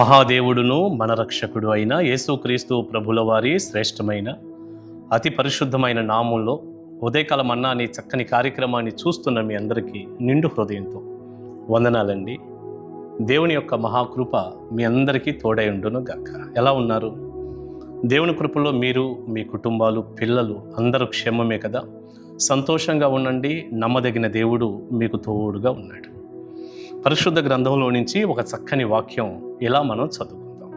మహాదేవుడును మన రక్షకుడు అయిన యేసుక్రీస్తు ప్రభుల వారి శ్రేష్టమైన అతి పరిశుద్ధమైన నామంలో ఉదయకాల మన్నా అనే చక్కని కార్యక్రమాన్ని చూస్తున్న మీ అందరికీ నిండు హృదయంతో వందనాలండి. దేవుని యొక్క మహాకృప మీ అందరికీ తోడై ఉండును గాక. ఎలా ఉన్నారు? దేవుని కృపలో మీరు, మీ కుటుంబాలు, పిల్లలు అందరూ క్షేమమే కదా? సంతోషంగా ఉండండి. నమ్మదగిన దేవుడు మీకు తోడుగా ఉన్నాడు. పరిశుద్ధ గ్రంథంలో నుంచి ఒక చక్కని వాక్యం ఇలా మనం చదువుకుందాం.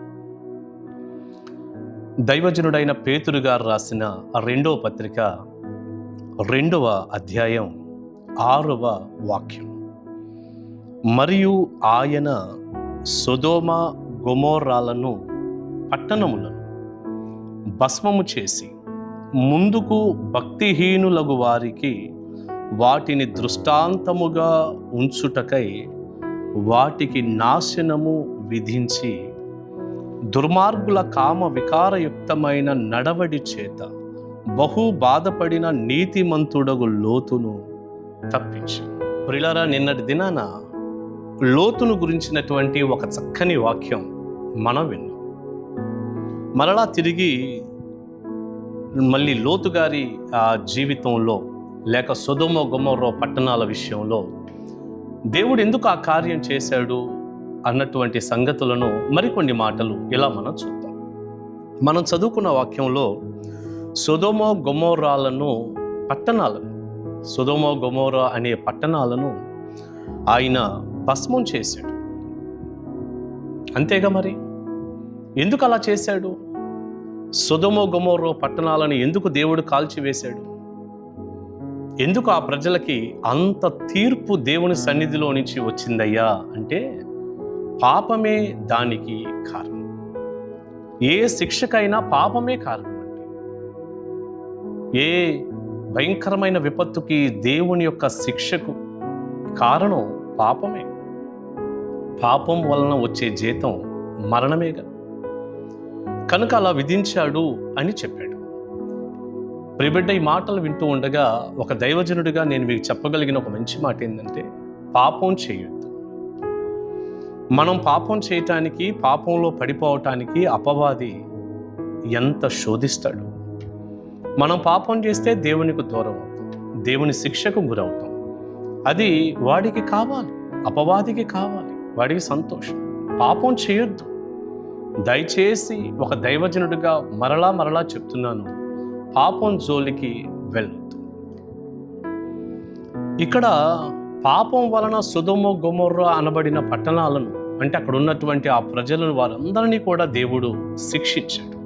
దైవజనుడైన పేతురు గారు రాసిన 2వ పత్రిక 2వ అధ్యాయం 6వ వాక్యం. మరియు ఆయన సొదొమ గొమొర్రాలను పట్టణములను భస్మము చేసి ముందుకు భక్తిహీనులగు వారికి వాటిని దృష్టాంతముగా ఉంచుటకై వాటికి నాశనము విధించి దుర్మార్గుల కామ వికారయుక్తమైన నడవడి చేత బహు బాధపడిన నీతిమంతుడగు లోతును తప్పించి. ప్రియులారా, నిన్నటి దినాన లోతును గురించినటువంటి ఒక చక్కని వాక్యం మనం విన్నాం. మరలా తిరిగి మళ్ళీ లోతు గారి జీవితంలో లేక సొదొమ గొమొర్రా పట్టణాల విషయంలో దేవుడు ఎందుకు ఆ కార్యం చేశాడు అన్నటువంటి సంగతులను మరికొన్ని మాటలు ఇలా మనం చూద్దాం. మనం చదువుకున్న వాక్యంలో సొదొమ గొమొర్రాలను పట్టణాలను, సొదొమ గొమొర్రా అనే పట్టణాలను ఆయన భస్మం చేశాడు. అంతేగా మరి ఎందుకు అలా చేశాడు? సొదొమ గొమొర్రా పట్టణాలను ఎందుకు దేవుడు కాల్చివేశాడు? ఎందుకు ఆ ప్రజలకి అంత తీర్పు దేవుని సన్నిధిలో నుంచి వచ్చిందయ్యా అంటే పాపమే దానికి కారణం. ఏ శిక్షకైనా పాపమే కారణం అండి. ఏ భయంకరమైన విపత్తుకి దేవుని యొక్క శిక్షకు కారణం పాపమే. పాపం వలన వచ్చే జీతం మరణమేగా. కనుక అలా విధించాడు అని చెప్పాడు. ప్రియబిడ్డ, ఈ మాటలు వింటూ ఉండగా ఒక దైవజనుడిగా నేను మీకు చెప్పగలిగిన ఒక మంచి మాట ఏంటంటే, పాపం చేయొద్దు. మనం పాపం చేయటానికి, పాపంలో పడిపోవటానికి అపవాది ఎంత శోధిస్తాడు. మనం పాపం చేస్తే దేవునికి దూరం అవుతాం, దేవుని శిక్షకు గురవుతాం. అది వాడికి కావాలి, అపవాదికి కావాలి, వాడికి సంతోషం. పాపం చేయొద్దు. దయచేసి ఒక దైవజనుడిగా మరలా చెప్తున్నాను, పాపం జోలికి వెళ్ళొద్దు. ఇక్కడ పాపం వలన సొదొమ గొమొర్రా అనబడిన పట్టణాలను, అంటే అక్కడ ఉన్నటువంటి ఆ ప్రజలను, వారందరినీ కూడా దేవుడు శిక్షించాడు,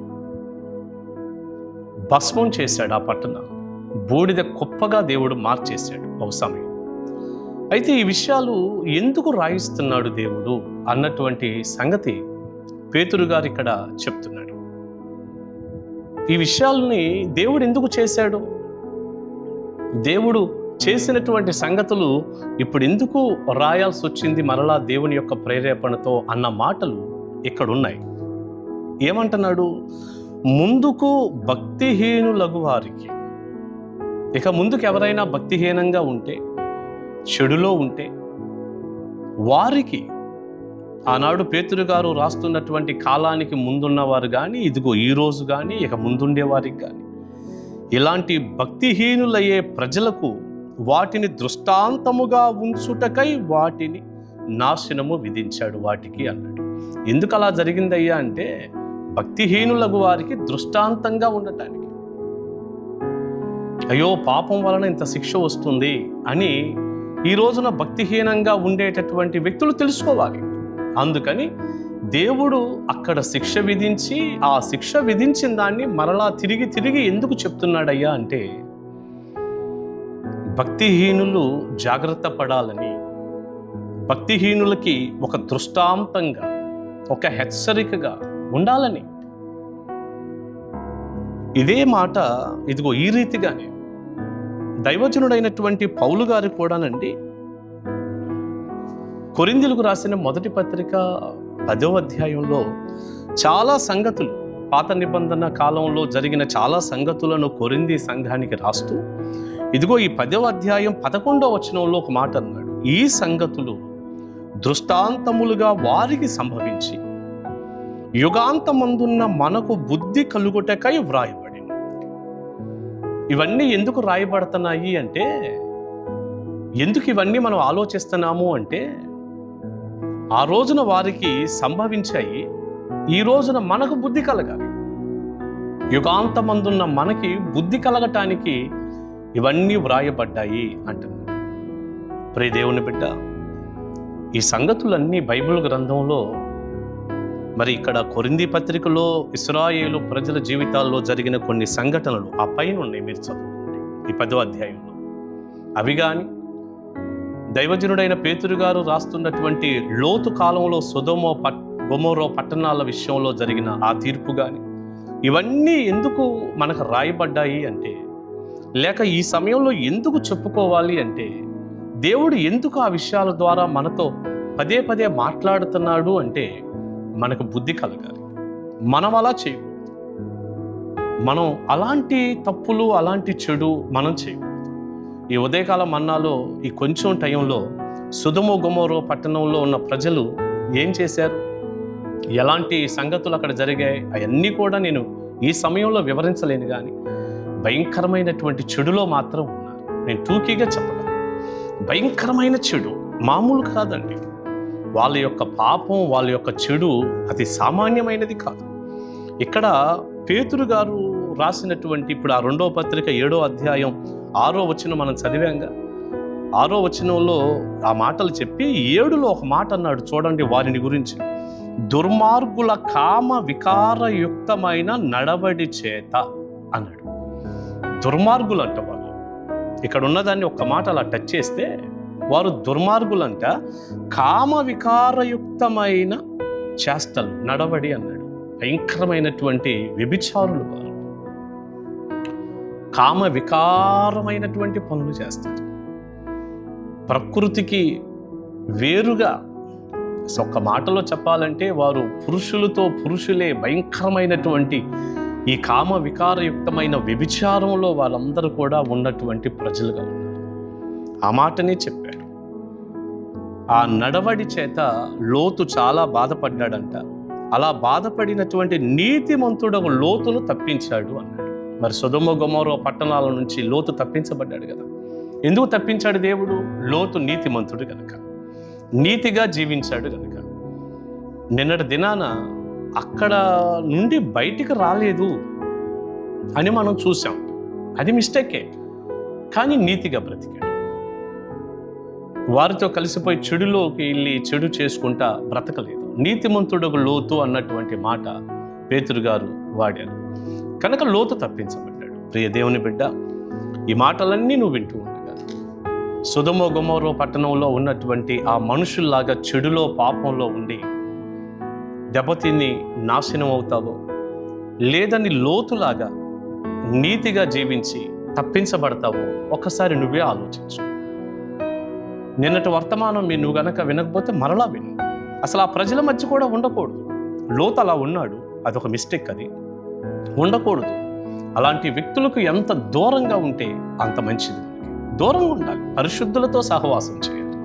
భస్మం చేశాడు. ఆ పట్టణాలు బూడిద కుప్పగా దేవుడు మార్చేశాడు ఒక సమయం. అయితే ఈ విషయాలు ఎందుకు రాయిస్తున్నాడు దేవుడు అన్నటువంటి సంగతి పేతురు గారు ఇక్కడ చెప్తున్నాడు. ఈ విషయాలని దేవుడు ఎందుకు చేశాడు? దేవుడు చేసినటువంటి సంగతులు ఇప్పుడు ఎందుకు రాయాల్సి వచ్చింది మరలా దేవుని యొక్క ప్రేరేపణతో అన్న మాటలు ఇక్కడ ఉన్నాయి. ఏమంటున్నాడు? ముందుకు భక్తిహీనులగు వారికి. ఇక ముందుకు ఎవరైనా భక్తిహీనంగా ఉంటే, చెడులో ఉంటే, వారికి ఆనాడు పేతురు గారు రాస్తున్నటువంటి కాలానికి ముందున్నవారు కానీ, ఇదిగో ఈరోజు కానీ, ఇక ముందుండేవారికి కానీ, ఇలాంటి భక్తిహీనులయ్యే ప్రజలకు వాటిని దృష్టాంతముగా ఉంచుటకై వాటిని నాశనము విధించాడు వాటికి అన్నాడు. ఎందుకు అలా జరిగిందయ్యా అంటే, భక్తిహీనులకు వారికి దృష్టాంతంగా ఉండటానికి. అయ్యో, పాపం వలన ఇంత శిక్ష వస్తుంది అని ఈ రోజున భక్తిహీనంగా ఉండేటటువంటి వ్యక్తులు తెలుసుకోవాలి. అందుకని దేవుడు అక్కడ శిక్ష విధించి, ఆ శిక్ష విధించిన దాన్ని మరలా తిరిగి ఎందుకు చెప్తున్నాడయ్యా అంటే, భక్తిహీనులు జాగ్రత్త పడాలని, భక్తిహీనులకి ఒక దృష్టాంతంగా, ఒక హెచ్చరికగా ఉండాలని. ఇదే మాట ఇదిగో ఈ రీతిగానే దైవజనుడైనటువంటి పౌలు గారు కూడానండి కొరింథీయులకు రాసిన మొదటి పత్రిక 10వ అధ్యాయంలో చాలా సంగతులు, పాత నిబంధన కాలంలో జరిగిన చాలా సంగతులను కొరింథీ సంఘానికి రాస్తూ, ఇదిగో ఈ 10వ అధ్యాయం 11వ వచనంలో ఒక మాట అన్నాడు. ఈ సంగతులు దృష్టాంతములుగా వారికి సంభవించి యుగాంతమందున్న మనకు బుద్ధి కలుగుటకై వ్రాయబడింది. ఇవన్నీ ఎందుకు రాయబడుతున్నాయి అంటే, ఎందుకు ఇవన్నీ మనం ఆలోచిస్తున్నాము అంటే, ఆ రోజున వారికి సంభవించాయి, ఈ రోజున మనకు బుద్ధి కలగాలి. యుగాంతమందున్న మనకి బుద్ధి కలగటానికి ఇవన్నీ వ్రాయబడ్డాయి అంటున్నాడు. ప్రియ దేవుని బిడ్డ, ఈ సంగతులన్నీ బైబిల్ గ్రంథంలో, మరి ఇక్కడ కొరింథీ పత్రికలో ఇశ్రాయేలు ప్రజల జీవితాల్లో జరిగిన కొన్ని సంఘటనలు ఆ పైన ఉన్నాయి, మీరు చదువుకోండి ఈ 10వ అధ్యాయంలో. అవి కానీ దైవజనుడైన పేతురు గారు రాస్తున్నటువంటి లోతు కాలంలో సొదొమ గొమొర్రా పట్టణాల విషయంలో జరిగిన ఆ తీర్పు కానీ, ఇవన్నీ ఎందుకు మనకు రాయబడ్డాయి అంటే, లేక ఈ సమయంలో ఎందుకు చెప్పుకోవాలి అంటే, దేవుడు ఎందుకు ఆ విషయాల ద్వారా మనతో పదే పదే మాట్లాడుతున్నాడు అంటే, మనకు బుద్ధి కలగాలి. మనం అలా చేయకూడదు, మనం అలాంటి తప్పులు, అలాంటి చెడు మనం చేయకూడదు. ఈ ఉదయకాల మన్నాలో ఈ కొంచెం టైంలో సొదొమ గొమొర్రా పట్టణంలో ఉన్న ప్రజలు ఏం చేశారు, ఎలాంటి సంగతులు అక్కడ జరిగాయి, అవన్నీ కూడా నేను ఈ సమయంలో వివరించలేను. కానీ భయంకరమైనటువంటి చెడులో మాత్రం ఉన్నారు. నేను టూకీగా చెప్పగలను, భయంకరమైన చెడు మామూలు కాదండి. వాళ్ళ యొక్క పాపం, వాళ్ళ యొక్క చెడు అతి సామాన్యమైనది కాదు. ఇక్కడ పేతురు గారు రాసినటువంటి ఇప్పుడు ఆ 2వ పత్రిక 7వ అధ్యాయం 6వ వచనం మనం చదివాంగా. 6వ వచనంలో ఆ మాటలు చెప్పి 7లో ఒక మాట అన్నాడు చూడండి, వారిని గురించి, దుర్మార్గుల కామ వికారయుక్తమైన నడవడి చేత అన్నాడు. దుర్మార్గులు అంట వాళ్ళు. ఇక్కడ ఉన్నదాన్ని ఒక్క మాట అలా టచ్ చేస్తే, వారు దుర్మార్గులంట, కామ వికారయుక్తమైన చేష్టలు, నడవడి అన్నాడు. భయంకరమైనటువంటి వ్యభిచారులు వారు. కామ వికారమైనటువంటి పనులు చేస్తారు. ప్రకృతికి వేరుగా, ఒక్క మాటలో చెప్పాలంటే వారు పురుషులతో పురుషులే భయంకరమైనటువంటి ఈ కామ వికారయుక్తమైన వ్యభిచారంలో వాళ్ళందరూ కూడా ఉన్నటువంటి ప్రజలుగా ఉన్నారు. ఆ మాటనే చెప్పాడు. ఆ నడవడి చేత లోతు చాలా బాధపడ్డాడంట. అలా బాధపడినటువంటి నీతిమంతుడు లోతును తప్పించాడు అన్నాడు. మరి సొదొమ గొమొర్రా పట్టణాల నుంచి లోతు తప్పించబడ్డాడు కదా. ఎందుకు తప్పించాడు దేవుడు? లోతు నీతిమంతుడు కనుక, నీతిగా జీవించాడు కనుక. నిన్నటి దినాన అక్కడ నుండి బయటికి రాలేదు అని మనం చూసాం. అది మిస్టేకే, కానీ నీతిగా బ్రతికాడు. వారితో కలిసిపోయి చెడులోకి వెళ్ళి చెడు చేసుకుంటా బ్రతకలేదు. నీతిమంతుడు లోతు అన్నటువంటి మాట పేతురు గారు వాడారు కనుక లోతు తప్పించబడ్డాడు. ప్రియ దేవుని బిడ్డ, ఈ మాటలన్నీ నువ్వు వింటూ ఉండగా సొదొమ గొమొర్రా పట్టణంలో ఉన్నటువంటి ఆ మనుషుల్లాగా చెడులో పాపంలో ఉండి దెబ్బతిని నాశనం అవుతావో, లేదని లోతులాగా నీతిగా జీవించి తప్పించబడతావో ఒక్కసారి నువ్వే ఆలోచించు. నిన్నటి వర్తమానం నువ్వు గనక వినకపోతే మరలా విను. అసలు ఆ ప్రజల మధ్య కూడా ఉండకూడదు. లోతు అలా ఉన్నాడు, అదొక మిస్టేక్. అది ఉండకూడదు. అలాంటి వ్యక్తులకు ఎంత దూరంగా ఉంటే అంత మంచిది. దూరంగా ఉండాలి, పరిశుద్ధులతో సహవాసం చేయాలి.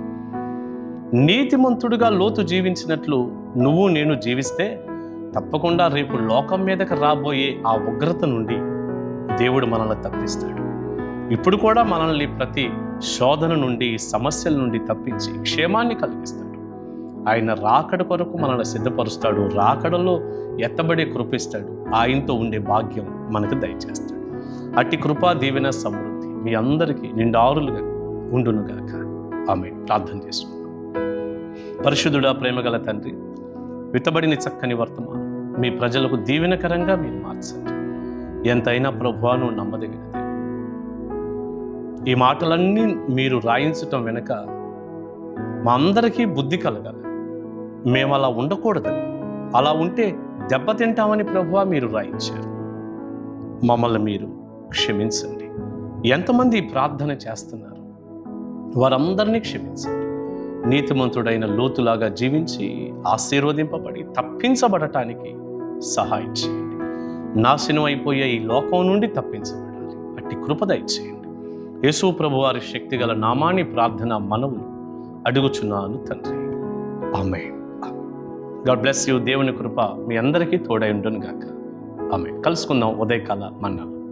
నీతిమంతుడిగా లోతు జీవించినట్లు నువ్వు నేను జీవిస్తే తప్పకుండా రేపు లోకం మీదకి రాబోయే ఆ ఉగ్రత నుండి దేవుడు మనల్ని తప్పిస్తాడు. ఇప్పుడు కూడా మనల్ని ప్రతి శోధన నుండి, సమస్యల నుండి తప్పించి క్షేమాన్ని కలిగిస్తాడు. ఆయన రాకడ కొరకు మనల్ని సిద్ధపరుస్తాడు. రాకడలో ఎత్తబడే కృపిస్తాడు. ఆయనతో ఉండే భాగ్యం మనకు దయచేస్తాడు. అట్టి కృపా దీవెన సమృద్ధి మీ అందరికీ నిండారులుగా ఉండునుగాక. ఆమేన్. ప్రార్థన చేసుకుందాం. పరిశుద్ధుడా, ప్రేమగల తండ్రి, విత్తబడిన చక్కని వర్తమానం మీ ప్రజలకు దీవెనకరంగా మీరు మార్చండి. ఎంతైనా ప్రభువా నువ్వు నమ్మదగినది. ఈ మాటలన్నీ మీరు రాయించటం వెనుక మా అందరికీ బుద్ధి కలగాలి. మేము అలా ఉండకూడదని, అలా ఉంటే దెబ్బతింటామని ప్రభువా మీరు రాయించారు. మమ్మల్ని మీరు క్షమించండి. ఎంతమంది ఈ ప్రార్థన చేస్తున్నారు వారందరినీ క్షమించండి. నీతిమంతుడైన లోతులాగా జీవించి ఆశీర్వదింపబడి తప్పించబడటానికి సహాయం చేయండి. నాశనం అయిపోయే ఈ లోకం నుండి తప్పించబడాలి. అట్టి కృప దయచేయండి. యేసు ప్రభువారి శక్తిగల నామాన్ని ప్రార్థన మనవులు అడుగుచున్నాను తండ్రి. ఆమేన్. God bless you. దేవుని కృప మీ అందరికీ తోడై ఉండును గాక. ఆమె కలుసుకుందాం ఉదయకాల మన్నాలో.